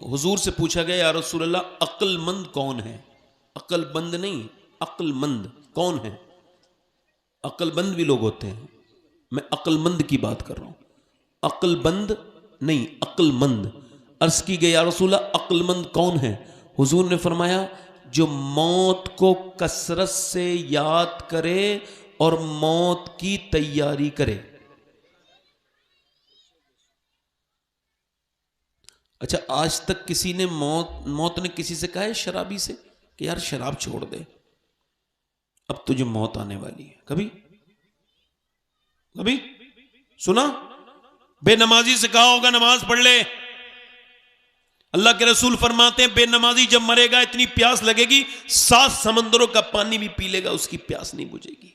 حضور سے پوچھا گیا یا رسول اللہ عقل مند کون ہے؟ عقل مند نہیں، عقل مند کون ہے؟ عقل مند بھی لوگ ہوتے ہیں، میں عقل مند کی بات کر رہا ہوں، عقل بند نہیں، عقل مند۔ عرض کی گئی یا رسول اللہ عقل مند کون ہے؟ حضور نے فرمایا جو موت کو کثرت سے یاد کرے اور موت کی تیاری کرے۔ اچھا، آج تک کسی نے موت نے کسی سے کہا ہے شرابی سے کہ یار شراب چھوڑ دے، اب تجھے موت آنے والی ہے؟ کبھی کبھی سنا؟ بے نمازی سے کہا ہوگا نماز پڑھ لے۔ اللہ کے رسول فرماتے ہیں بے نمازی جب مرے گا اتنی پیاس لگے گی 7 سمندروں کا پانی بھی پی لے گا، اس کی پیاس نہیں بجھے گی۔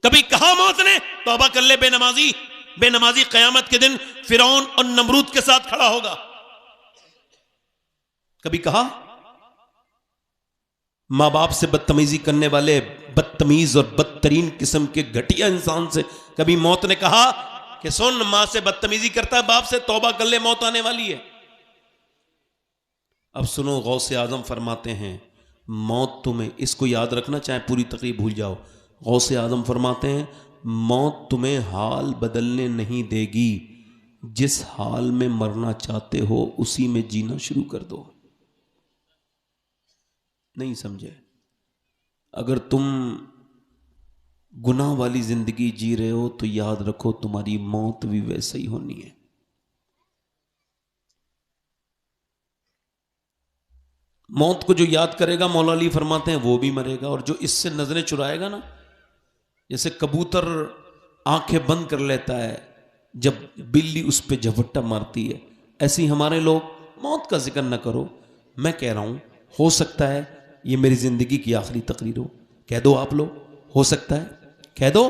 کبھی کہا موت نے توبہ کر لے بے نمازی؟ بے نمازی قیامت کے دن فرعون اور نمرود کے ساتھ کھڑا ہوگا۔ کبھی کہا؟ ماں باپ سے بدتمیزی کرنے والے بدتمیز اور بدترین قسم کے گھٹیا انسان سے کبھی موت نے کہا کہ سن ماں سے بدتمیزی کرتا ہے باپ سے، توبہ کر لے موت آنے والی ہے؟ اب سنو، غوث اعظم فرماتے ہیں موت تمہیں، اس کو یاد رکھنا، چاہے پوری تقریب بھول جاؤ، غوث اعظم فرماتے ہیں موت تمہیں حال بدلنے نہیں دے گی، جس حال میں مرنا چاہتے ہو اسی میں جینا شروع کر دو۔ نہیں سمجھے؟ اگر تم گناہ والی زندگی جی رہے ہو تو یاد رکھو تمہاری موت بھی ویسے ہی ہونی ہے۔ موت کو جو یاد کرے گا مولا علی فرماتے ہیں وہ بھی مرے گا، اور جو اس سے نظریں چرائے گا نا، جیسے کبوتر آنکھیں بند کر لیتا ہے جب بلی اس پہ جھپٹا مارتی ہے، ایسے ہی ہمارے لوگ موت کا ذکر نہ کرو۔ میں کہہ رہا ہوں ہو سکتا ہے یہ میری زندگی کی آخری تقریر ہو، کہہ دو آپ لوگ، ہو سکتا ہے کہہ دو،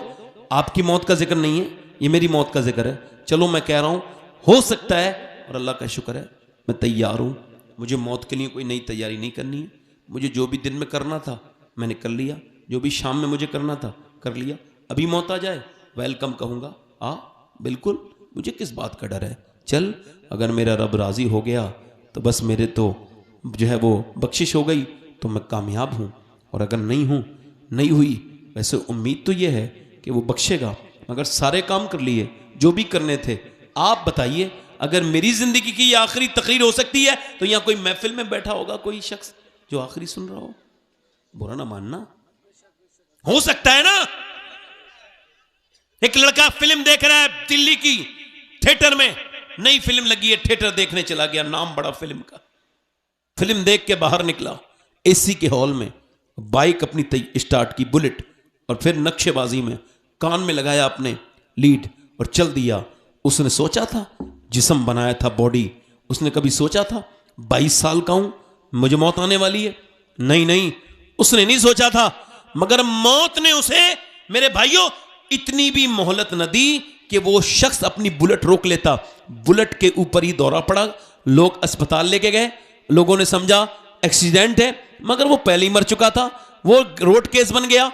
آپ کی موت کا ذکر نہیں ہے، یہ میری موت کا ذکر ہے۔ چلو میں کہہ رہا ہوں ہو سکتا ہے، اور اللہ کا شکر ہے میں تیار ہوں، مجھے موت کے لیے کوئی نئی تیاری نہیں کرنی ہے۔ مجھے جو بھی دن میں کرنا تھا میں نے کر لیا، جو بھی شام میں مجھے کرنا تھا کر لیا۔ ابھی موت آ جائے ویلکم کہوں گا، بالکل، مجھے کس بات کا ڈر ہے؟ چل، اگر میرا رب راضی ہو گیا تو بس میرے تو جو ہے وہ بخشش ہو گئی تو میں کامیاب ہوں، اور اگر نہیں ہوئی، ویسے امید تو یہ ہے کہ وہ بخشے گا، مگر سارے کام کر لیے جو بھی کرنے تھے۔ آپ بتائیے اگر میری زندگی کی یہ آخری تقریر ہو سکتی ہے تو یہاں کوئی محفل میں بیٹھا ہوگا کوئی شخص جو آخری سن رہا ہو؟ برا نہ ماننا، ہو سکتا ہے نا۔ ایک لڑکا فلم دیکھ رہا ہے دلی کی تھیٹر میں، نئی فلم لگی ہے، تھیٹر دیکھنے چلا گیا، نام بڑا فلم کا، فلم دیکھ کے باہر نکلا اے سی کے ہال میں، بائک اپنی اسٹارٹ کی بلٹ، اور پھر نقشے بازی میں کان میں لگایا اپنے لیڈ اور چل دیا۔ اس نے سوچا تھا جسم بنایا تھا باڈی، اس نے کبھی سوچا تھا 22 سال کا ہوں مجھے موت آنے والی ہے؟ نہیں، اس نے نہیں سوچا تھا، مگر موت نے اسے میرے بھائیوں اتنی بھی مہلت نہ دی کہ وہ شخص اپنی بلٹ روک لیتا۔ بلٹ کے اوپر ہی دورہ پڑا، لوگ اسپتال لے کے گئے، لوگوں نے سمجھا ایکسیڈنٹ ہے، مگر وہ پہلے ہی مر چکا تھا۔ وہ روڈ کیس بن گیا،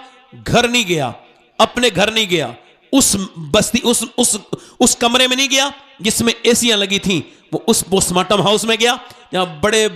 گھر نہیں گیا، اپنے گھر نہیں گیا، اس بستی اس کمرے میں نہیں گیا جس میں ایسیاں لگی تھیں، وہ اس پوسٹ مارٹم ہاؤس میں گیا جہاں بڑے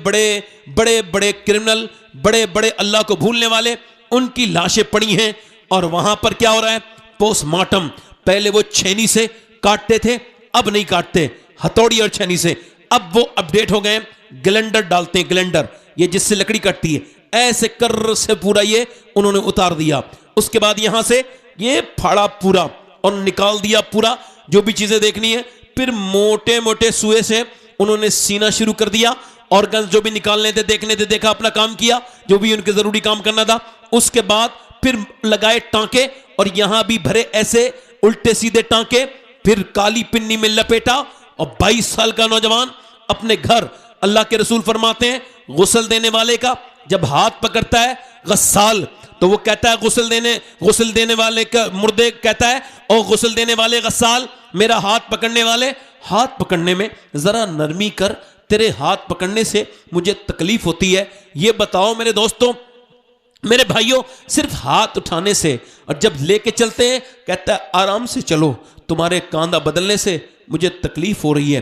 بڑے کرمنل، بڑے بڑے اللہ کو بھولنے والے، ان کی لاشیں پڑی ہیں، اور وہاں پر کیا ہو رہا ہے؟ Post mortem. پہلے وہ چھینی سے کاٹتے تھے، اب نہیں کاٹتے، ہتھوڑی اور چھینی سے، اب وہ اپڈیٹ ہو گئے، گلنڈر ڈالتے ہیں، گلنڈر یہ جس سے لکڑی کٹتی ہے، ایسے کر سے پورا یہ انہوں نے اتار دیا۔ اس کے بعد یہاں سے یہ پھاڑا پورا اور نکال دیا پورا جو بھی چیزیں دیکھنی ہے، پھر موٹے موٹے سوئے سے انہوں نے سینہ شروع کر دیا، آرگنز جو بھی نکالنے تھے دیکھنے تھے دیکھا، اپنا کام کیا جو بھی ان کے ضروری کام کرنا تھا۔ اس کے بعد پھر لگائے ٹانکے، اور یہاں بھی بھرے ایسے الٹے سیدھے ٹانکے، پھر کالی پنی میں لپیٹا، اور 22 سال کا نوجوان اپنے گھر۔ اللہ کے رسول فرماتے ہیں غسل دینے والے کا جب ہاتھ پکڑتا ہے غسال تو وہ کہتا ہے غسل دینے والے کا مردے کہتا ہے او غسل دینے والے غسال، میرا ہاتھ پکڑنے والے، ہاتھ پکڑنے میں ذرا نرمی کر، تیرے ہاتھ پکڑنے سے مجھے تکلیف ہوتی ہے۔ یہ بتاؤ میرے دوستوں، میرے بھائیوں، صرف ہاتھ اٹھانے سے، اور جب لے کے چلتے ہیں کہتا ہے آرام سے چلو، تمہارے کاندھا بدلنے سے مجھے تکلیف ہو رہی ہے،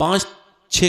5-6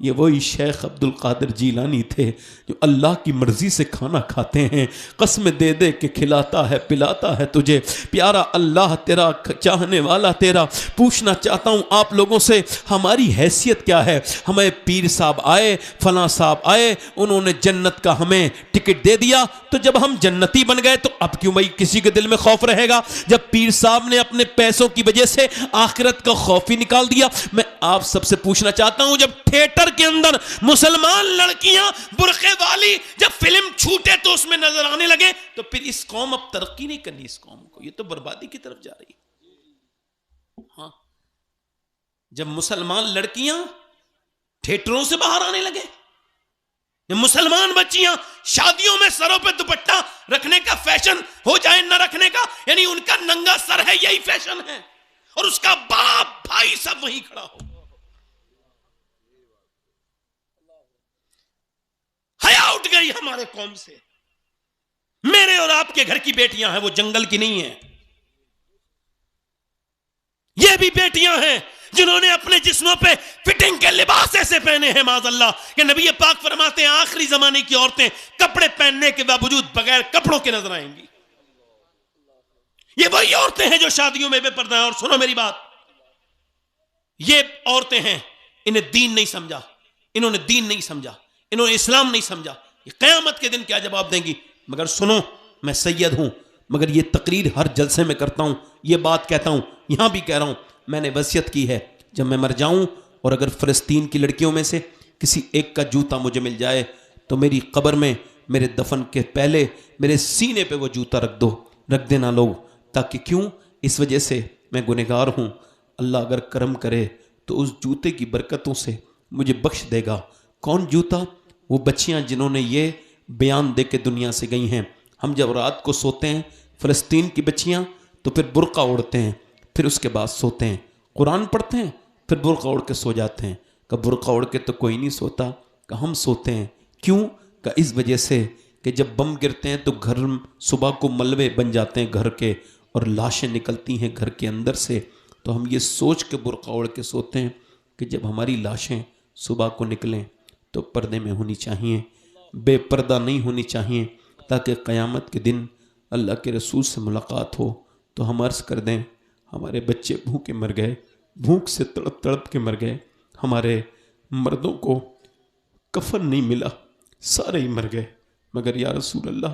یہ وہی شیخ عبد القادر جیلانی تھے جو اللہ کی مرضی سے کھانا کھاتے ہیں، قسم دے دے کہ کھلاتا ہے پلاتا ہے تجھے پیارا اللہ تیرا، چاہنے والا تیرا۔ پوچھنا چاہتا ہوں آپ لوگوں سے ہماری حیثیت کیا ہے؟ ہمیں پیر صاحب آئے، فلاں صاحب آئے، انہوں نے جنت کا ہمیں ٹکٹ دے دیا، تو جب ہم جنتی بن گئے تو اب کیوں بھائی کسی کے دل میں خوف رہے گا؟ جب پیر صاحب نے اپنے پیسوں کی وجہ سے آخرت کا خوف ہی نکال دیا۔ میں آپ سب سے پوچھنا چاہتا ہوں جب تھیٹر کے اندر مسلمان لڑکیاں برقعے والی جب فلم چھوٹے تو اس میں نظر آنے لگے تو پھر اس قوم اب ترقی نہیں کرنی، اس قوم کو یہ تو بربادی کی طرف جا رہی۔ ہاں جب مسلمان لڑکیاں تھیٹروں سے باہر آنے لگے، مسلمان بچیاں شادیوں میں سروں پہ دوپٹہ رکھنے کا فیشن ہو جائے نہ رکھنے کا، یعنی ان کا ننگا سر ہے یہی فیشن ہے، اور اس کا باپ بھائی سب وہیں کھڑا ہو، حیا اٹھ گئی ہمارے قوم سے۔ میرے اور آپ کے گھر کی بیٹیاں ہیں، وہ جنگل کی نہیں ہیں، یہ بھی بیٹیاں ہیں جنہوں نے اپنے جسموں پہ فٹنگ کے لباس ایسے پہنے ہیں معاذ اللہ کہ نبی پاک فرماتے ہیں آخری زمانے کی عورتیں کپڑے پہننے کے باوجود بغیر کپڑوں کے نظر آئیں گی۔ یہ وہی عورتیں ہیں جو شادیوں میں بے پردہ ہیں۔ اور سنو میری بات، یہ عورتیں ہیں، انہیں دین نہیں سمجھا، انہوں نے دین نہیں سمجھا، انہوں نے اسلام نہیں سمجھا، یہ قیامت کے دن کیا جواب دیں گی؟ مگر سنو، میں سید ہوں، مگر یہ تقریر ہر جلسے میں کرتا ہوں، یہ بات کہتا ہوں، یہاں بھی کہہ رہا ہوں، میں نے وصیت کی ہے جب میں مر جاؤں اور اگر فلسطین کی لڑکیوں میں سے کسی ایک کا جوتا مجھے مل جائے تو میری قبر میں میرے دفن کے پہلے میرے سینے پہ وہ جوتا رکھ دینا لوگ، تاکہ کیوں؟ اس وجہ سے میں گنہگار ہوں، اللہ اگر کرم کرے تو اس جوتے کی برکتوں سے مجھے بخش دے گا۔ کون جوتا؟ وہ بچیاں جنہوں نے یہ بیان دے کے دنیا سے گئی ہیں۔ ہم جب رات کو سوتے ہیں، فلسطین کی بچیاں تو پھر برقع اوڑھتے ہیں، پھر اس کے بعد سوتے ہیں، قرآن پڑھتے ہیں، پھر برقع اوڑھ کے سو جاتے ہیں۔ کہ برقع اوڑھ کے تو کوئی نہیں سوتا، کہ ہم سوتے ہیں۔ کیوں؟ کہ اس وجہ سے کہ جب بم گرتے ہیں تو گھر صبح کو ملبے بن جاتے ہیں گھر کے، اور لاشیں نکلتی ہیں گھر کے اندر سے، تو ہم یہ سوچ کے برقع اوڑھ کے سوتے ہیں کہ جب ہماری لاشیں صبح کو نکلیں تو پردے میں ہونی چاہیے، بے پردہ نہیں ہونی چاہیے، تاکہ قیامت کے دن اللہ کے رسول سے ملاقات ہو تو ہم عرض کر دیں ہمارے بچے بھوکے مر گئے، بھوک سے تڑپ تڑپ کے مر گئے، ہمارے مردوں کو کفن نہیں ملا، سارے ہی مر گئے، مگر یا رسول اللہ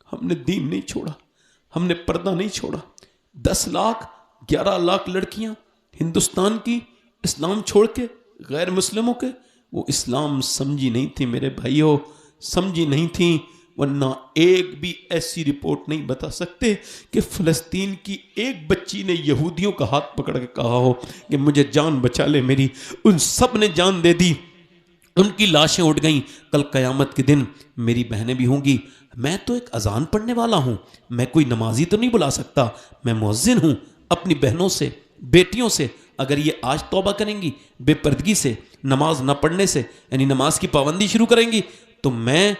ہم نے دین نہیں چھوڑا، ہم نے پردہ نہیں چھوڑا۔ 10 لاکھ 11 لاکھ لڑکیاں ہندوستان کی اسلام چھوڑ کے غیر مسلموں کے، وہ اسلام سمجھی نہیں تھی میرے بھائیوں، سمجھی نہیں تھی، ورنہ ایک بھی ایسی رپورٹ نہیں بتا سکتے کہ فلسطین کی ایک بچی نے یہودیوں کا ہاتھ پکڑ کے کہا ہو کہ مجھے جان بچا لے میری، ان سب نے جان دے دی، ان کی لاشیں اٹھ گئیں۔ کل قیامت کے دن میری بہنیں بھی ہوں گی، میں تو ایک اذان پڑھنے والا ہوں، میں کوئی نمازی تو نہیں بلا سکتا، میں مؤذن ہوں۔ اپنی بہنوں سے، بیٹیوں سے اگر یہ آج توبہ کریں گی بے پردگی سے، نماز نہ پڑھنے سے، یعنی نماز کی پابندی شروع کریں گی، تو میں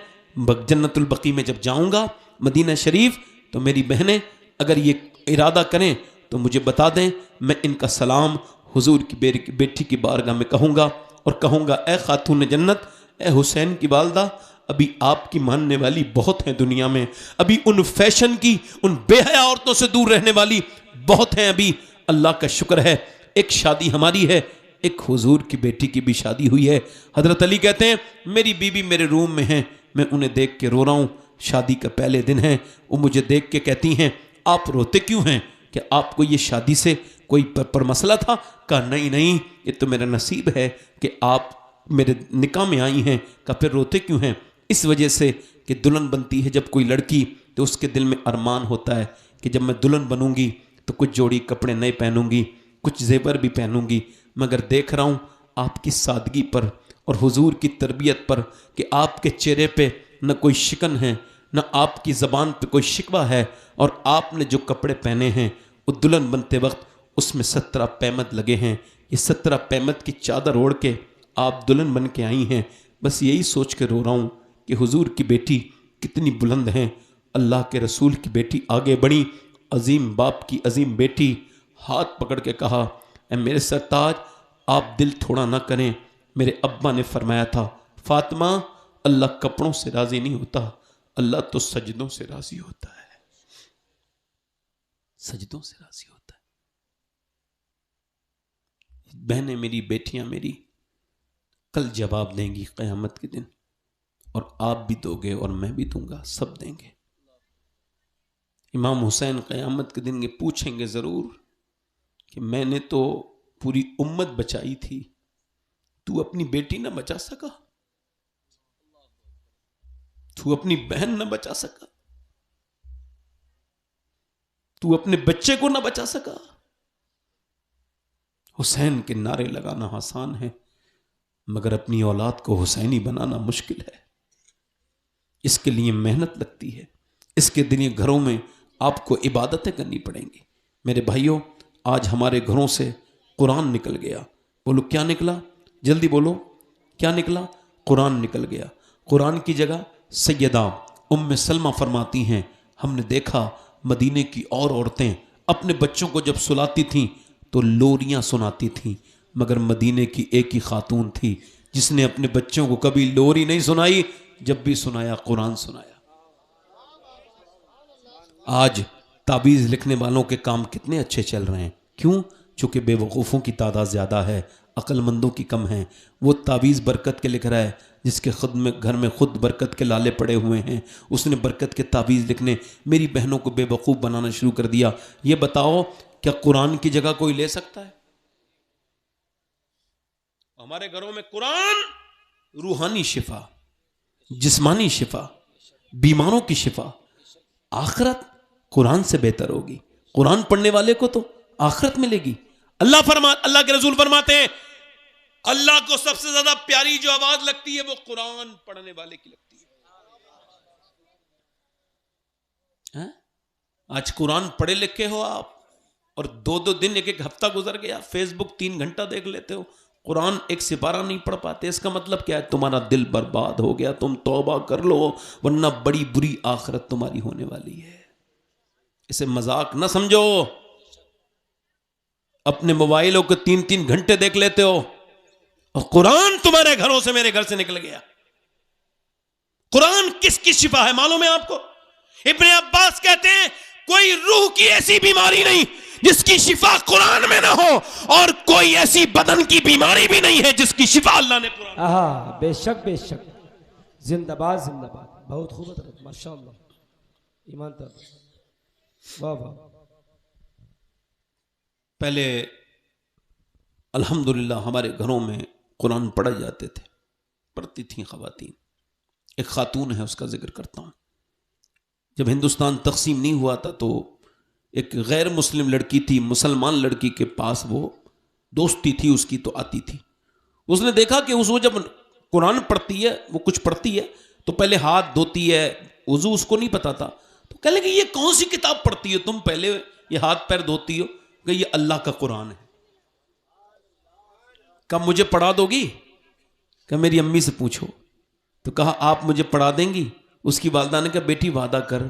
جنت البقیع میں جب جاؤں گا مدینہ شریف تو میری بہنیں اگر یہ ارادہ کریں تو مجھے بتا دیں، میں ان کا سلام حضور کی بیٹی کی بارگاہ میں کہوں گا، اور کہوں گا اے خاتون جنت، اے حسین کی والدہ، ابھی آپ کی ماننے والی بہت ہیں دنیا میں، ابھی ان فیشن کی، ان بے حیا عورتوں سے دور رہنے والی بہت ہیں، ابھی اللہ کا شکر ہے ایک شادی ہماری ہے، ایک حضور کی بیٹی کی بھی شادی ہوئی ہے۔ حضرت علی کہتے ہیں میری بیوی میرے روم میں ہیں، میں انہیں دیکھ کے رو رہا ہوں، شادی کا پہلے دن ہے، وہ مجھے دیکھ کے کہتی ہیں آپ روتے کیوں ہیں؟ کہ آپ کو یہ شادی سے کوئی پر مسئلہ تھا؟ کہا نہیں نہیں، یہ تو میرا نصیب ہے کہ آپ میرے نکاح میں آئی ہیں۔ کہا پھر روتے کیوں ہیں؟ اس وجہ سے کہ دلہن بنتی ہے جب کوئی لڑکی تو اس کے دل میں ارمان ہوتا ہے کہ جب میں دلہن بنوں گی تو کچھ جوڑی کپڑے نئے پہنوں گی، کچھ زیور بھی پہنوں گی، مگر دیکھ رہا ہوں آپ کی سادگی پر اور حضور کی تربیت پر کہ آپ کے چہرے پہ نہ کوئی شکن ہے، نہ آپ کی زبان پہ کوئی شکوہ ہے، اور آپ نے جو کپڑے پہنے ہیں وہ دلہن بنتے وقت اس میں 17 پیمد لگے ہیں، یہ 17 پیمد کی چادر اوڑھ کے آپ دلہن بن کے آئی ہیں۔ بس یہی سوچ کے رو رہا ہوں کہ حضور کی بیٹی کتنی بلند ہیں، اللہ کے رسول کی بیٹی آگے بڑھی، عظیم باپ کی عظیم بیٹی، ہاتھ پکڑ کے کہا اے میرے سرتاج آپ دل تھوڑا نہ کریں، میرے ابا نے فرمایا تھا فاطمہ اللہ کپڑوں سے راضی نہیں ہوتا، اللہ تو سجدوں سے راضی ہوتا ہے، سجدوں سے راضی ہوتا ہے۔ بہنیں میری، بیٹیاں میری، کل جواب دیں گی قیامت کے دن، اور آپ بھی دو گے اور میں بھی دوں گا، سب دیں گے۔ امام حسین قیامت کے دن یہ پوچھیں گے ضرور کہ میں نے تو پوری امت بچائی تھی، تو اپنی بیٹی نہ بچا سکا، تو اپنی بہن نہ بچا سکا، تو اپنے بچے کو نہ بچا سکا۔ حسین کے نعرے لگانا آسان ہے، مگر اپنی اولاد کو حسینی بنانا مشکل ہے، اس کے لیے محنت لگتی ہے، اس کے لیے گھروں میں آپ کو عبادتیں کرنی پڑیں گی۔ میرے بھائیوں، آج ہمارے گھروں سے قرآن نکل گیا۔ بولو کیا نکلا؟ جلدی بولو کیا نکلا؟ قرآن نکل گیا۔ قرآن کی جگہ سیدہ ام سلمہ فرماتی ہیں ہم نے دیکھا مدینے کی اور عورتیں اپنے بچوں کو جب سلاتی تھیں تو لوریاں سناتی تھیں، مگر مدینے کی ایک ہی خاتون تھی جس نے اپنے بچوں کو کبھی لوری نہیں سنائی، جب بھی سنایا قرآن سنایا۔ آج تعویذ لکھنے والوں کے کام کتنے اچھے چل رہے ہیں، کیوں؟ چونکہ بے وقوفوں کی تعداد زیادہ ہے، عقل مندوں کی کم ہیں۔ وہ تعویذ برکت کے لکھ رہا ہے جس کے خود میں گھر میں خود برکت کے لالے پڑے ہوئے ہیں، اس نے برکت کے تعویذ لکھنے میری بہنوں کو بے وقوف بنانا شروع کر دیا۔ یہ بتاؤ کیا قرآن کی جگہ کوئی لے سکتا ہے؟ ہمارے گھروں میں قرآن روحانی شفا، جسمانی شفا، بیماروں کی شفا، آخرت قرآن سے بہتر ہوگی۔ قرآن پڑھنے والے کو تو آخرت ملے گی۔ اللہ کے رسول فرماتے ہیں اللہ کو سب سے زیادہ پیاری جو آواز لگتی ہے وہ قرآن پڑھنے والے کی لگتی ہے۔ آج قرآن پڑھے لکھے ہو آپ، اور دو دن ایک ہفتہ گزر گیا، فیس بک 3 گھنٹہ دیکھ لیتے ہو، قرآن ایک سپارہ نہیں پڑھ پاتے، اس کا مطلب کیا ہے؟ تمہارا دل برباد ہو گیا، تم توبہ کر لو ورنہ بڑی بری آخرت تمہاری ہونے والی ہے۔ اسے مذاق نہ سمجھو۔ اپنے موبائلوں کو 3 گھنٹے دیکھ لیتے ہو اور قرآن تمہارے گھروں سے، میرے گھر سے نکل گیا۔ قرآن کس کی شفا ہے معلوم ہے آپ کو؟ ابن عباس کہتے ہیں کوئی روح کی ایسی بیماری نہیں جس کی شفا قرآن میں نہ ہو، اور کوئی ایسی بدن کی بیماری بھی نہیں ہے جس کی شفا اللہ نے قرآن میں۔ بے شک بے شک، زندہ باد زندہ باد، بہت خوب، ماشاءاللہ، ایمان تر، واہ واہ۔ پہلے الحمدللہ ہمارے گھروں میں قرآن پڑھے جاتے تھے، پڑھتی تھیں خواتین۔ ایک خاتون ہے، اس کا ذکر کرتا ہوں۔ جب ہندوستان تقسیم نہیں ہوا تھا تو ایک غیر مسلم لڑکی تھی، مسلمان لڑکی کے پاس وہ دوستی تھی اس کی، تو آتی تھی۔ اس نے دیکھا کہ وہ جب قرآن پڑھتی ہے، وہ کچھ پڑھتی ہے تو پہلے ہاتھ دھوتی ہے، وضو اس کو نہیں پتا تھا، تو کہنے لگی یہ کون سی کتاب پڑھتی ہو تم، پہلے یہ ہاتھ پیر دھوتی ہو؟ کہ یہ اللہ کا قرآن ہے۔ کہا مجھے پڑھا دو گی؟ کہ میری امی سے پوچھو۔ تو کہا آپ مجھے پڑھا دیں گی؟ اس کی والدہ نے کہا بیٹی وعدہ کر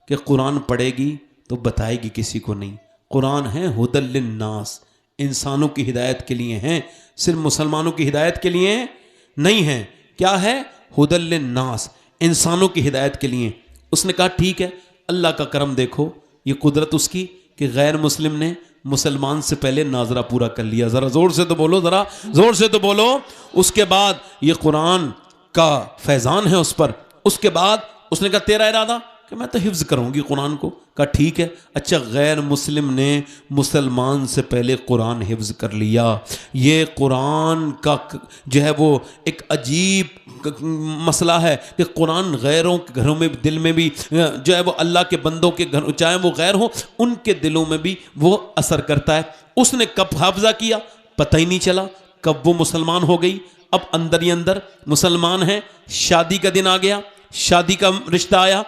کہ قرآن پڑھے گی تو بتائے گی کسی کو نہیں۔ قرآن ہے ہدی للناس، انسانوں کی ہدایت کے لیے ہیں، صرف مسلمانوں کی ہدایت کے لیے نہیں ہے۔ کیا ہے؟ ہدی للناس، انسانوں کی ہدایت کے لیے۔ اس نے کہا ٹھیک ہے، اللہ کا کرم دیکھو، یہ قدرت اس کی کہ غیر مسلم نے مسلمان سے پہلے ناظرہ پورا کر لیا۔ ذرا زور سے تو بولو، ذرا زور سے تو بولو۔ اس کے بعد یہ قرآن کا فیضان ہے اس پر۔ اس کے بعد اس نے کہا تیرا ارادہ؟ کہ میں تو حفظ کروں گی قرآن کو۔ کہا ٹھیک ہے، اچھا غیر مسلم نے مسلمان سے پہلے قرآن حفظ کر لیا۔ یہ قرآن کا جو ہے وہ ایک عجیب مسئلہ ہے کہ قرآن غیروں کے گھروں میں دل میں بھی جو ہے وہ اللہ کے بندوں کے گھر، چاہے وہ غیر ہوں، ان کے دلوں میں بھی وہ اثر کرتا ہے۔ اس نے کب حافظہ کیا پتہ ہی نہیں چلا، کب وہ مسلمان ہو گئی۔ اب اندر ہی اندر مسلمان ہیں، شادی کا دن آ گیا، شادی کا رشتہ آیا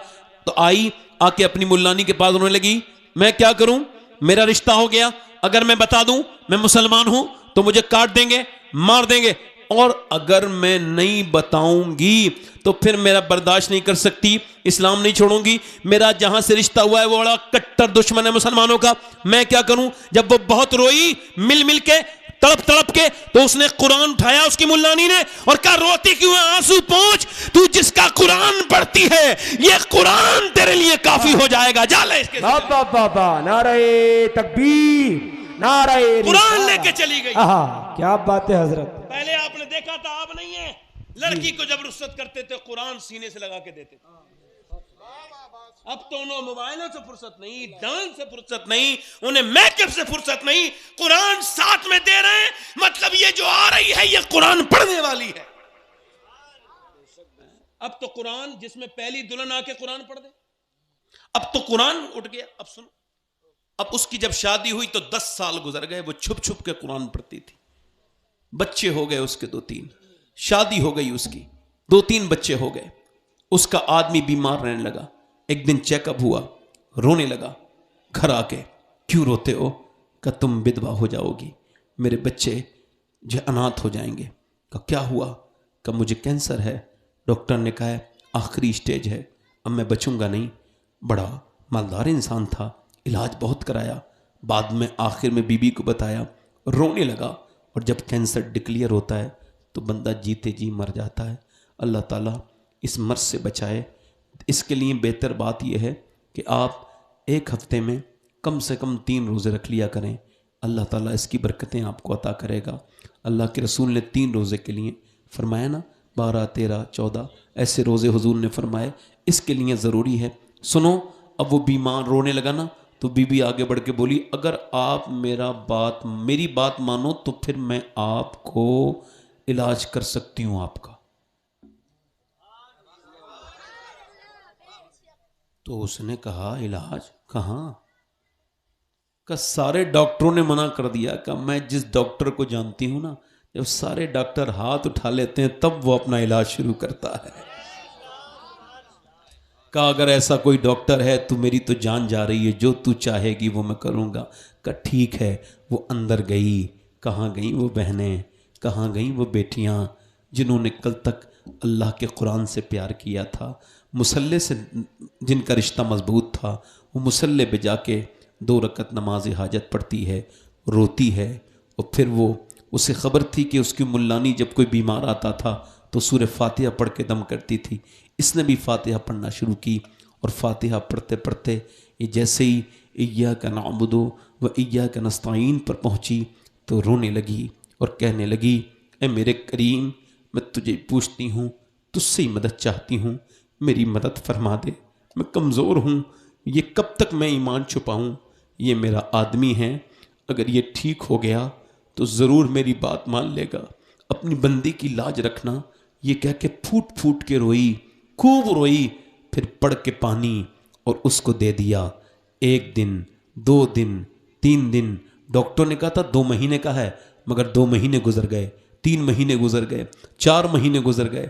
تو آئی، آ کے اپنی ملانی کے پاس رونے لگی میں کیا کروں، میرا رشتہ ہو گیا، اگر میں بتا دوں میں مسلمان ہوں تو مجھے کاٹ دیں گے، مار دیں گے، اور اگر میں نہیں بتاؤں گی تو پھر میرا برداشت نہیں کر سکتی، اسلام نہیں چھوڑوں گی، میرا جہاں سے رشتہ ہوا ہے وہ بڑا کٹر دشمن ہے مسلمانوں کا، میں کیا کروں۔ جب وہ بہت روئی، مل کے تڑپ تڑپ کے, تو اس نے قرآن اٹھایا اس کی ملانی نے اور کہا روتی کیوں ہے, آنسو پوچھ, تو جس کا قرآن پڑھتی ہے یہ قرآن تیرے لیے کافی ہو جائے گا, جا لے اس کے بابا بابا نعرہ تکبیر, نعرہ قرآن لے کے چلی گئی. کیا بات ہے حضرت. پہلے آپ نے دیکھا تھا, آپ نہیں ہے, لڑکی کو جب رخصت کرتے تھے قرآن سینے سے لگا کے دیتے تھے. اب تو انہوں موبائلوں سے فرصت نہیں, ڈانس سے فرصت نہیں, انہیں میک اپ سے فرصت نہیں, قرآن ساتھ میں دے رہے ہیں, مطلب یہ جو آ رہی ہے یہ قرآن پڑھنے والی ہے. اب تو قرآن جس میں پہلی دلہن آ کے قرآن پڑھ دے, اب تو قرآن اٹھ گیا. اب سنو, اب اس کی جب شادی ہوئی تو 10 سال گزر گئے, وہ چھپ چھپ کے قرآن پڑھتی تھی. بچے ہو گئے اس کے 2-3, شادی ہو گئی اس کی, 2-3 بچے ہو گئے. اس کا آدمی بیمار رہنے لگا. ایک دن چیک اپ ہوا, رونے لگا. گھر آ کے, کیوں روتے ہو؟ کہ تم بدوا ہو جاؤ گی, میرے بچے جو اناتھ ہو جائیں گے. کہ کیا ہوا؟ کہ مجھے کینسر ہے, ڈاکٹر نے کہا ہے آخری سٹیج ہے, اب میں بچوں گا نہیں. بڑا مالدار انسان تھا, علاج بہت کرایا, بعد میں آخر میں بیوی کو بتایا, رونے لگا. اور جب کینسر ڈکلیئر ہوتا ہے تو بندہ جیتے جی مر جاتا ہے. اللہ تعالیٰ اس مرض سے بچائے. اس کے لیے بہتر بات یہ ہے کہ آپ ایک ہفتے میں کم سے کم 3 روزے رکھ لیا کریں. اللہ تعالیٰ اس کی برکتیں آپ کو عطا کرے گا. اللہ کے رسول نے 3 روزے کے لیے فرمایا نا, 12, 13, 14 ایسے روزے حضور نے فرمائے. اس کے لیے ضروری ہے. سنو, اب وہ بیمار رونے لگا نا, تو بی بی آگے بڑھ کے بولی, اگر آپ میری بات مانو تو پھر میں آپ کو علاج کر سکتی ہوں آپ کا. تو اس نے کہا علاج کہاں؟ کہ سارے ڈاکٹروں نے منع کر دیا. کہ میں جس ڈاکٹر کو جانتی ہوں نا, جب سارے ڈاکٹر ہاتھ اٹھا لیتے ہیں تب وہ اپنا علاج شروع کرتا ہے. کہا اگر ایسا کوئی ڈاکٹر ہے تو میری تو جان جا رہی ہے, جو تو چاہے گی وہ میں کروں گا. کہ ٹھیک ہے. وہ اندر گئی. کہاں گئیں وہ بہنیں, کہاں گئیں وہ بیٹیاں جنہوں نے کل تک اللہ کے قرآن سے پیار کیا تھا, مصلے سے جن کا رشتہ مضبوط تھا, وہ مصلے پہ جا کے 2 رکعت نماز حاجت پڑھتی ہے, روتی ہے. اور پھر وہ اسے خبر تھی کہ اس کی ملانی جب کوئی بیمار آتا تھا تو سورہ فاتحہ پڑھ کے دم کرتی تھی. اس نے بھی فاتحہ پڑھنا شروع کی, اور فاتحہ پڑھتے پڑھتے یہ جیسے ہی ایاک نعبد و ایاک نستعین پر پہنچی تو رونے لگی اور کہنے لگی, اے میرے کریم, میں تجھے پوچھتی ہوں, تجھ سے ہی مدد چاہتی ہوں, میری مدد فرما دے, میں کمزور ہوں, یہ کب تک میں ایمان چھپاؤں؟ یہ میرا آدمی ہے, اگر یہ ٹھیک ہو گیا تو ضرور میری بات مان لے گا, اپنی بندی کی لاج رکھنا. یہ کہہ کے پھوٹ پھوٹ کے روئی, خوب روئی. پھر پڑھ کے پانی اور اس کو دے دیا. 1 دن 2 دن 3 دن, ڈاکٹر نے کہا تھا 2 مہینے کا ہے, مگر 2 مہینے گزر گئے, 3 مہینے گزر گئے, 4 مہینے گزر گئے,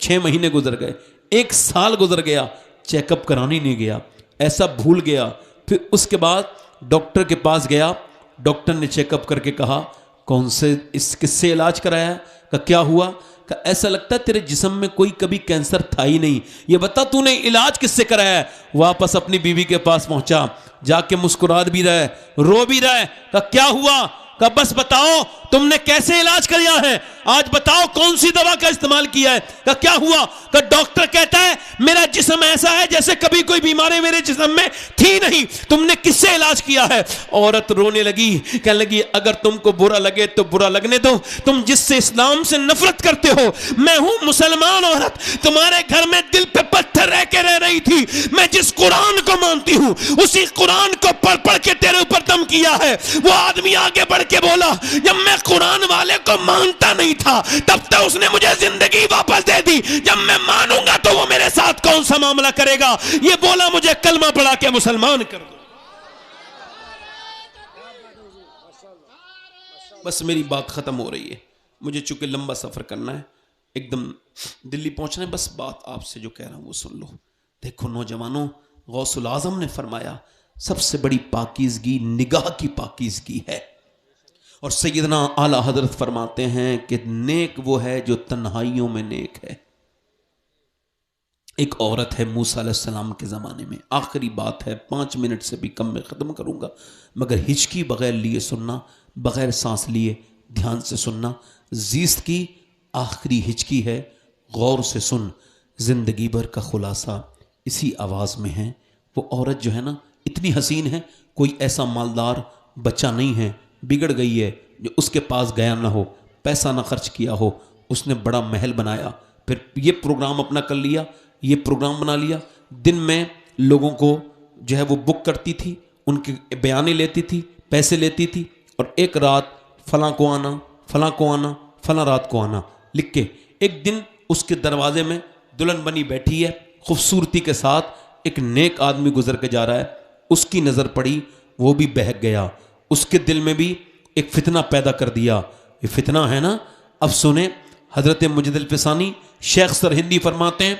6 مہینے گزر گئے, 1 سال گزر گیا, چیک اپ کرانے نہیں گیا, ایسا بھول گیا. پھر اس کے بعد ڈاکٹر کے پاس گیا, ڈاکٹر نے چیک اپ کر کے کہا کون سے کس سے علاج کرایا؟ کہ کیا ہوا؟ کہ ایسا لگتا ہے تیرے جسم میں کوئی کبھی کینسر تھا ہی نہیں, یہ بتا تو نے علاج کس سے کرایا ہے؟ واپس اپنی بیوی کے پاس پہنچا, جا کے مسکرات بھی رہے, رو بھی رہے. کہ کیا ہوا؟ کہ بس بتاؤ تم نے کیسے علاج کیا ہے, آج بتاؤ کون سی دوا کا استعمال کیا ہے. کہ کیا ہوا؟ کہ ڈاکٹر کہتا ہے میرا جسم ایسا ہے جیسے کبھی کوئی بیماری میرے جسم میں تھی نہیں, تم نے کس سے علاج کیا ہے؟ عورت رونے لگی, کہنے لگی اگر تم کو برا لگے تو برا لگنے دو, تم جس سے اسلام سے نفرت کرتے ہو, میں ہوں مسلمان عورت, تمہارے گھر میں دل پہ پتھر رہ کے رہ رہی تھی, میں جس قرآن کو مانتی ہوں اسی قرآن کو پڑھ پڑھ کے تیرے اوپر دم کیا ہے. وہ آدمی آگے بڑھ کے بولا جب میں قرآن والے کو مانتا نہیں تھا تب تک اس نے مجھے زندگی واپس دے دی, جب میں مانوں گا تو وہ میرے ساتھ کون سا معاملہ کرے گا؟ یہ بولا مجھے کلمہ پڑھا کے مسلمان کر دو. بس میری بات ختم ہو رہی ہے, مجھے چونکہ لمبا سفر کرنا ہے, ایک دم دلی پہنچنا ہے, بس بات آپ سے جو کہہ رہا ہوں وہ سن لو. دیکھو نوجوانوں, غوث العظم نے فرمایا سب سے بڑی پاکیزگی نگاہ کی پاکیزگی ہے, اور سیدنا اعلی حضرت فرماتے ہیں کہ نیک وہ ہے جو تنہائیوں میں نیک ہے. ایک عورت ہے موسیٰ علیہ السلام کے زمانے میں، آخری بات ہے، 5 منٹ سے بھی کم میں ختم کروں گا، مگر ہچکی بغیر لیے سننا، بغیر سانس لیے دھیان سے سننا، زیست کی آخری ہچکی ہے، غور سے سن، زندگی بھر کا خلاصہ اسی آواز میں ہے۔ وہ عورت جو ہے نا اتنی حسین ہے، کوئی ایسا مالدار بچہ نہیں ہے، بگڑ گئی ہے جو اس کے پاس گیا نہ ہو، پیسہ نہ خرچ کیا ہو، اس نے بڑا محل بنایا، پھر یہ پروگرام اپنا کر لیا، یہ پروگرام بنا لیا، دن میں لوگوں کو جو ہے وہ بک کرتی تھی، ان کے بیانے لیتی تھی، پیسے لیتی تھی، اور ایک رات فلاں کو آنا، فلاں کو آنا، فلاں رات کو آنا لکھ کے، ایک دن اس کے دروازے میں دلہن بنی بیٹھی ہے، خوبصورتی کے ساتھ ایک نیک آدمی گزر کے جا رہا ہے، اس کی نظر پڑی، وہ بھی بہک گیا، اس کے دل میں بھی ایک فتنہ پیدا کر دیا، یہ فتنہ ہے نا۔ اب سنیں، حضرت مجد الفسانی شیخ سرہندی فرماتے ہیں،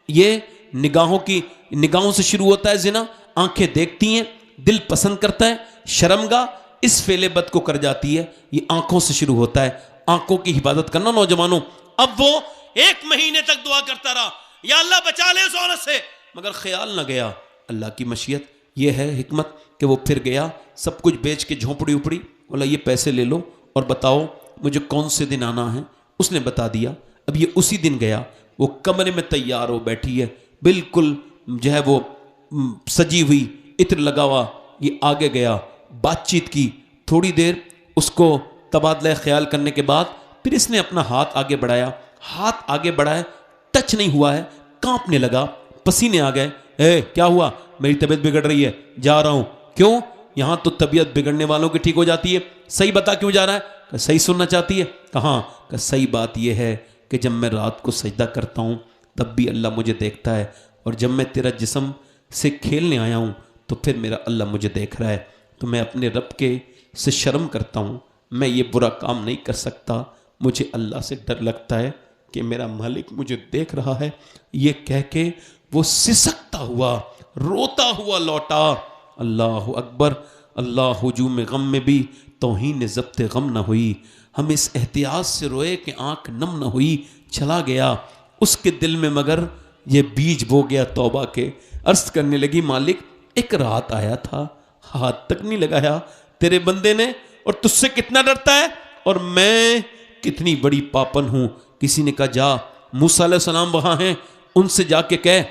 یہ نگاہوں سے شروع ہوتا ہے زنا، آنکھیں دیکھتی ہیں، دل پسند کرتا ہے، شرمگاہ اس فعل بد کو کر جاتی ہے، یہ آنکھوں سے شروع ہوتا ہے۔ آنکھوں کی حفاظت کرنا نوجوانوں۔ اب وہ 1 مہینے تک دعا کرتا رہا، یا اللہ بچا لے اس عورت سے، مگر خیال نہ گیا، اللہ کی مشیت یہ ہے، حکمت کہ وہ پھر گیا، سب کچھ بیچ کے جھونپڑی اپڑی، بولا یہ پیسے لے لو اور بتاؤ مجھے کون سے دن آنا ہے، اس نے بتا دیا۔ اب یہ اسی دن گیا، وہ کمرے میں تیار ہو بیٹھی ہے، بالکل جو ہے وہ سجی ہوئی، عطر لگا ہوا، یہ آگے گیا، بات چیت کی، تھوڑی دیر اس کو تبادلہ خیال کرنے کے بعد پھر اس نے اپنا ہاتھ آگے بڑھایا، ہاتھ آگے بڑھائے، ٹچ نہیں ہوا ہے، کانپنے لگا، پسینے آ گئے، اے کیا ہوا؟ میری طبیعت بگڑ رہی ہے، جا رہا ہوں۔ کیوں؟ یہاں تو طبیعت بگڑنے والوں کی ٹھیک ہو جاتی ہے، صحیح بتا کیوں جا رہا ہے؟ کہ صحیح سننا چاہتی ہے؟ کہاں؟ کہ صحیح بات یہ ہے کہ جب میں رات کو سجدہ کرتا ہوں تب بھی اللہ مجھے دیکھتا ہے، اور جب میں تیرا جسم سے کھیلنے آیا ہوں تو پھر میرا اللہ مجھے دیکھ رہا ہے، تو میں اپنے رب کے سے شرم کرتا ہوں، میں یہ برا کام نہیں کر سکتا، مجھے اللہ سے ڈر لگتا ہے کہ میرا مالک مجھے دیکھ رہا ہے۔ یہ کہہ کے وہ سسکتا ہوا، روتا ہوا لوٹا۔ اللہ اکبر، اللہ ہجوم غم میں بھی توہین ضبط غم نہ ہوئی، ہم اس احتیاط سے روئے کہ آنکھ نم نہ ہوئی، چلا گیا اس کے دل میں مگر یہ بیج بو گیا توبہ کے۔ عرض کرنے لگی مالک ایک رات آیا تھا، ہاتھ تک نہیں لگایا تیرے بندے نے، اور تجھ سے کتنا ڈرتا ہے، اور میں کتنی بڑی پاپن ہوں۔ کسی نے کہا جا موسیٰ علیہ السلام وہاں ہیں، ان سے جا کے کہہ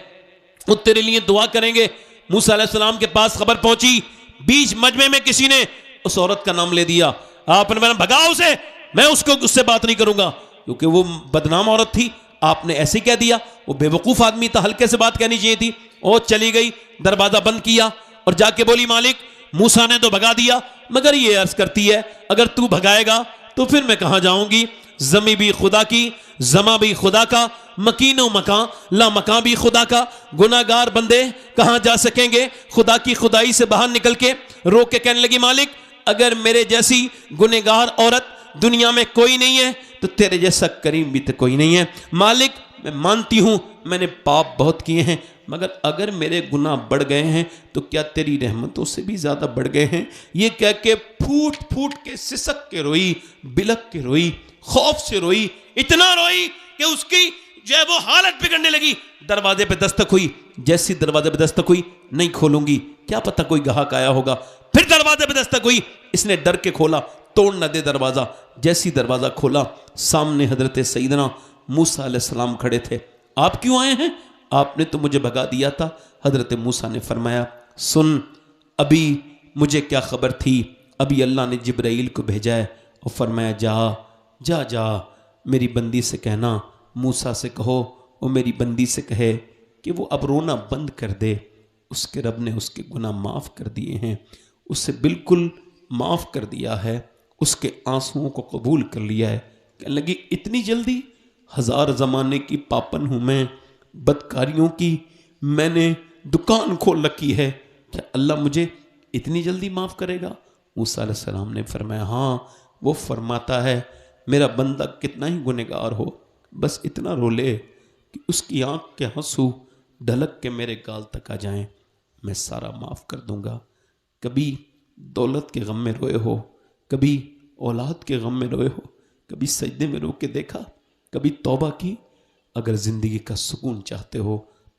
وہ تیرے لیے دعا کریں گے۔ موسیٰ علیہ السلام کے پاس خبر پہنچی، بیچ مجمع میں کسی نے اس عورت کا نام لے دیا، آپ نے بھگاؤ اسے، میں اس سے بات نہیں کروں گا، کیونکہ وہ بدنام عورت تھی، آپ نے ایسے کہہ دیا، وہ بے وقوف آدمی تھا، ہلکے سے بات کہنی چاہیے تھی، وہ چلی گئی، دروازہ بند کیا اور جا کے بولی مالک موسیٰ نے تو بھگا دیا، مگر یہ عرض کرتی ہے اگر تو بھگائے گا تو پھر میں کہاں جاؤں گی، زمیں بھی خدا کی، زماں بھی خدا کا، مکین و مکان لا مکان بھی خدا کا، گناہگار بندے کہاں جا سکیں گے خدا کی خدائی سے باہر نکل کے۔ رو کے کہنے لگی مالک اگر میرے جیسی گنہگار عورت دنیا میں کوئی نہیں ہے تو تیرے جیسا کریم بھی تو کوئی نہیں ہے۔ مالک میں مانتی ہوں میں نے پاپ بہت کیے ہیں، مگر اگر میرے گناہ بڑھ گئے ہیں تو کیا تیری رحمتوں سے بھی زیادہ بڑھ گئے ہیں؟ یہ کہہ کے پھوٹ پھوٹ کے سسک کے روئی، بلک کے روئی، خوف سے روئی، اتنا روئی کہ اس کی جو ہے وہ حالت بگڑنے لگی۔ دروازے پہ دستک ہوئی، جیسی دروازے پہ دستک ہوئی نہیں کھولوں گی، کیا پتہ کوئی گاہک آیا ہوگا، پھر دروازے پہ دستک ہوئی، اس نے ڈر کے کھولا، توڑ نہ دے دروازہ، جیسی دروازہ کھولا سامنے حضرت سیدنا موسیٰ علیہ السلام کھڑے تھے۔ آپ کیوں آئے ہیں؟ آپ نے تو مجھے بھگا دیا تھا۔ حضرت موسیٰ نے فرمایا سن، ابھی مجھے کیا خبر تھی، ابھی اللہ نے جبرائیل کو بھیجا ہے اور فرمایا جا جا جا میری بندی سے کہنا، موسیٰ سے کہو وہ میری بندی سے کہے کہ وہ اب رونا بند کر دے، اس کے رب نے اس کے گناہ معاف کر دیے ہیں، اسے بالکل معاف کر دیا ہے، اس کے آنسوؤں کو قبول کر لیا ہے۔ کہنے لگی اتنی جلدی؟ 1000 زمانے کی پاپن ہوں میں، بدکاریوں کی میں نے دکان کھول رکھی ہے، کیا اللہ مجھے اتنی جلدی معاف کرے گا؟ موسیٰ علیہ السلام نے فرمایا ہاں، وہ فرماتا ہے میرا بندہ کتنا ہی گنہگار ہو بس اتنا رو لے کہ اس کی آنکھ کے آنسو ڈھلک کے میرے گال تک آ جائیں، میں سارا معاف کر دوں گا۔ کبھی دولت کے غم میں روئے ہو، کبھی اولاد کے غم میں روئے ہو، کبھی سجدے میں رو کے دیکھا، کبھی توبہ کی؟ اگر زندگی کا سکون چاہتے ہو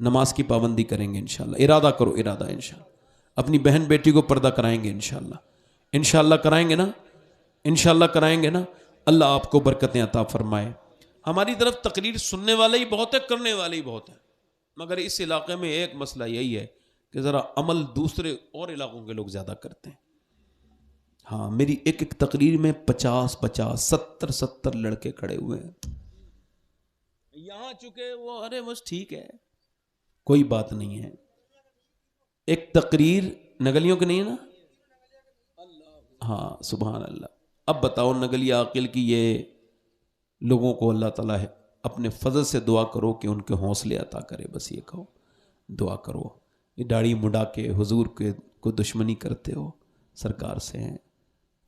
نماز کی پابندی کریں گے انشاءاللہ. ارادہ کرو، ارادہ انشاءاللہ. اپنی بہن بیٹی کو پردہ کرائیں گے انشاءاللہ. انشاءاللہ کرائیں گے نا، انشاءاللہ کرائیں گے نا. اللہ آپ کو برکتیں عطا فرمائے. ہماری طرف تقریر سننے والے ہی بہت ہے، کرنے والے ہی بہت ہیں، مگر اس علاقے میں ایک مسئلہ یہی ہے کہ ذرا عمل دوسرے اور علاقوں کے لوگ زیادہ کرتے ہیں. ہاں، میری ایک ایک تقریر میں 50 70 لڑکے کھڑے ہوئے ہیں. یہاں چکے وہ ارے بس ٹھیک ہے، کوئی بات نہیں ہے. ایک تقریر نگلیوں کی نہیں ہے نا؟ ہاں سبحان اللہ. اب بتاؤ نگلی عاقل کی یہ لوگوں کو اللہ تعالیٰ ہے اپنے فضل سے دعا کرو کہ ان کے حوصلے عطا کرے. بس یہ کہو، دعا کرو. یہ داڑھی مڈا کے حضور کے کو دشمنی کرتے ہو، سرکار سے ہیں.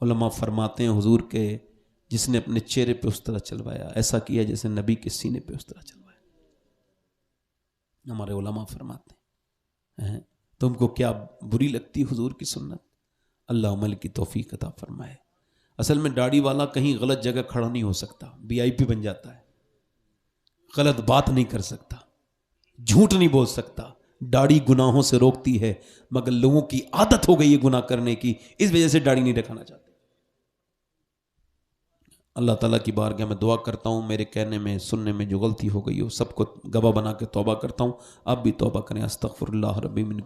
علماء فرماتے ہیں حضور کے جس نے اپنے چہرے پہ اس طرح چلوایا، ایسا کیا جیسے نبی کے سینے پہ اس طرح چلوایا. ہمارے علماء فرماتے ہیں. تم کو کیا بری لگتی حضور کی سنت؟ اللہ عمل کی توفیق عطا فرمائے. اصل میں داڑھی والا کہیں غلط جگہ کھڑا نہیں ہو سکتا، VIP بن جاتا ہے. غلط بات نہیں کر سکتا، جھوٹ نہیں بول سکتا. داڑھی گناہوں سے روکتی ہے، مگر لوگوں کی عادت ہو گئی ہے گناہ کرنے کی، اس وجہ سے داڑھی نہیں رکھنا چاہتے. اللہ تعالیٰ کی بارگاہ میں دعا کرتا ہوں میرے کہنے میں سننے میں جو غلطی ہو گئی ہو سب کو گواہ بنا کے توبہ کرتا ہوں. آپ بھی توبہ کریں. استغفر اللہ ربی من